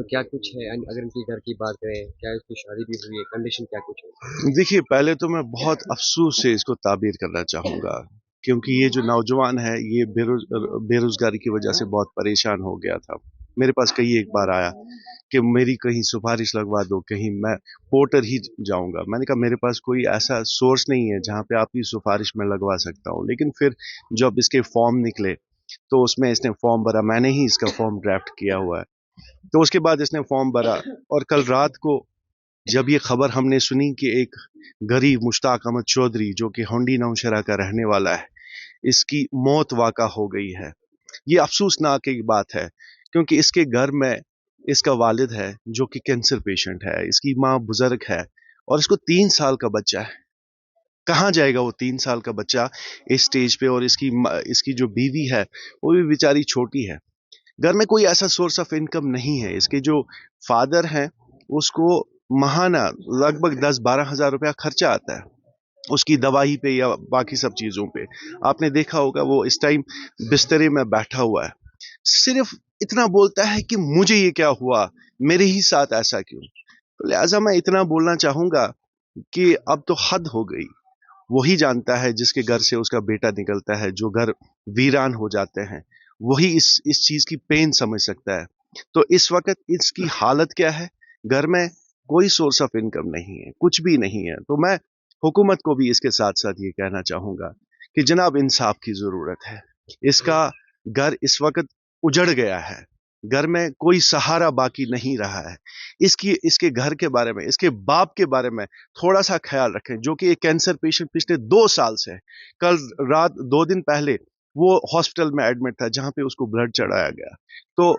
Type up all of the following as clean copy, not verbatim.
क्या कुछ है? अगर इनके घर की बात करें, क्या इसकी शादी भी हुई है? कंडीशन क्या कुछ है? देखिए, पहले तो मैं बहुत अफसोस से इसको ताबीर करना चाहूँगा, क्योंकि ये जो नौजवान है ये बेरोजगारी की वजह से बहुत परेशान हो गया था। मेरे पास कई एक बार आया कि मेरी कहीं सिफारिश लगवा दो, कहीं मैं पोर्टर ही जाऊंगा। मैंने कहा मेरे पास कोई ऐसा सोर्स नहीं है जहाँ पे आपकी सिफारिश मैं लगवा सकता हूँ। लेकिन फिर जब इसके फॉर्म निकले तो उसमें इसने फॉर्म भरा, मैंने ही इसका फॉर्म ड्राफ्ट किया हुआ है। तो उसके बाद इसने फॉर्म भरा और कल रात को जब ये खबर हमने सुनी कि एक गरीब मुश्ताक अहमद चौधरी जो कि होंडी नौशहरा का रहने वाला है, इसकी मौत वाक़ा हो गई है, ये अफसोसनाक एक बात है। क्योंकि इसके घर में इसका वालिद है जो कि कैंसर पेशेंट है, इसकी माँ बुजुर्ग है और इसको 3 साल का बच्चा है। कहाँ जाएगा वो 3 साल का बच्चा इस स्टेज पे? और इसकी जो बीवी है वो भी बेचारी छोटी है। घर में कोई ऐसा सोर्स ऑफ इनकम नहीं है। इसके जो फादर हैं उसको महाना लगभग 10-12 हज़ार रुपया खर्चा आता है उसकी दवाई पे या बाकी सब चीज़ों पे। आपने देखा होगा वो इस टाइम बिस्तरे में बैठा हुआ है, सिर्फ इतना बोलता है कि मुझे ये क्या हुआ, मेरे ही साथ ऐसा क्यों। तो लिहाजा मैं इतना बोलना चाहूँगा कि अब तो हद हो गई। वही जानता है जिसके घर से उसका बेटा निकलता है, जो घर वीरान हो जाते हैं, वही इस चीज़ की पेन समझ सकता है। तो इस वक्त इसकी हालत क्या है? घर में कोई सोर्स ऑफ इनकम नहीं है, कुछ भी नहीं है। तो मैं हुकूमत को भी इसके साथ साथ ये कहना चाहूँगा कि जनाब इंसाफ की ज़रूरत है। इसका घर इस वक्त उजड़ गया है, घर में कोई सहारा बाकी नहीं रहा है। इसके घर के बारे में, इसके बाप के बारे में थोड़ा सा ख्याल रखें, जो कि एक कैंसर पेशेंट पिछले 2 साल से है। कल रात 2 दिन पहले वो हॉस्पिटल में एडमिट था जहां पे उसको ब्लड चढ़ाया गया। तो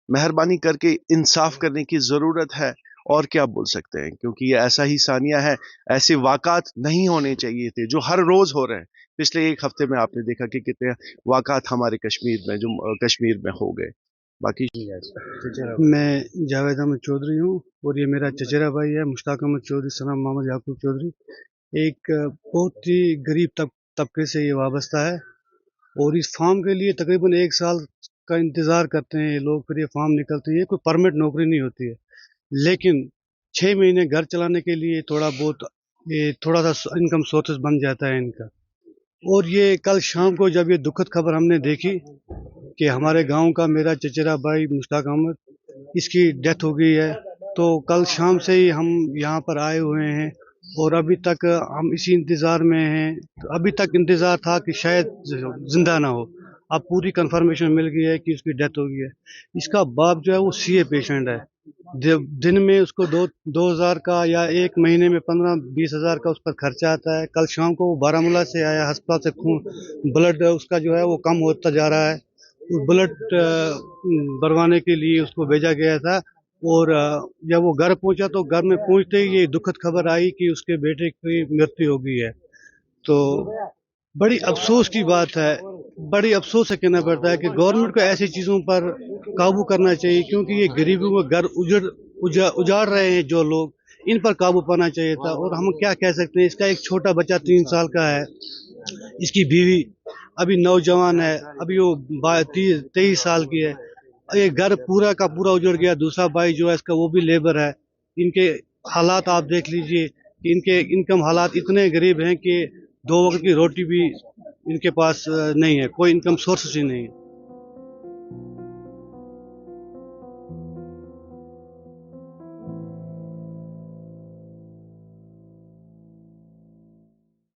मेहरबानी करके इंसाफ करने की ज़रूरत है। और क्या बोल सकते हैं, क्योंकि ये ऐसा ही सानिया है। ऐसे वाक़ात नहीं होने चाहिए थे जो हर रोज़ हो रहे हैं। पिछले एक हफ्ते में आपने देखा कि कितने वाक़ात हमारे कश्मीर में कश्मीर में हो गए। बाकी मैं जावेद अहमद चौधरी हूँ और ये मेरा चचेरा भाई है मुश्ताक अहमद चौधरी सलाम मोहम्मद याकूब चौधरी। एक बहुत ही गरीब तबके से ये वाबस्ता है और इस फार्म के लिए तकरीबन 1 साल का इंतज़ार करते हैं ये लोग, फिर ये फार्म निकलते हैं। ये कोई परमानेंट नौकरी नहीं होती है, लेकिन 6 महीने घर चलाने के लिए थोड़ा सा इनकम सोर्सेस बन जाता है इनका। और ये कल शाम को जब ये दुखद खबर हमने देखी कि हमारे गांव का मेरा चचेरा भाई मुश्ताक अहमद इसकी डेथ हो गई है, तो कल शाम से ही हम यहाँ पर आए हुए हैं और अभी तक हम इसी इंतज़ार में हैं। तो अभी तक इंतज़ार था कि शायद जिंदा ना हो, अब पूरी कंफर्मेशन मिल गई है कि उसकी डेथ हो गई है। इसका बाप जो है वो सीए पेशेंट है। दिन में उसको 2,000 का या एक महीने में 15-20 हज़ार का उस पर खर्चा आता है। कल शाम को वो बारामूला से आया, अस्पताल से खून ब्लड उसका जो है वो कम होता जा रहा है। ब्लड भरवाने के लिए उसको भेजा गया था और जब वो घर पहुंचा तो घर में पहुंचते ही ये दुखद खबर आई कि उसके बेटे की मृत्यु हो गई है। तो बड़ी अफसोस की बात है, बड़ी अफसोस से कहना पड़ता है कि गवर्नमेंट को ऐसी चीज़ों पर काबू करना चाहिए, क्योंकि ये गरीबों के घर उजाड़ रहे हैं जो लोग, इन पर काबू पाना चाहिए था। और हम क्या कह सकते हैं, इसका एक छोटा बच्चा 3 साल का है, इसकी बीवी अभी नौजवान है, अभी वो 23 साल की है। ये घर पूरा का पूरा उजड़ गया। दूसरा भाई जो है इसका वो भी लेबर है। इनके हालात आप देख लीजिए कि इनके इनकम हालात इतने गरीब हैं कि 2 वक्त की रोटी भी इनके पास नहीं है, कोई इनकम सोर्स ही नहीं है।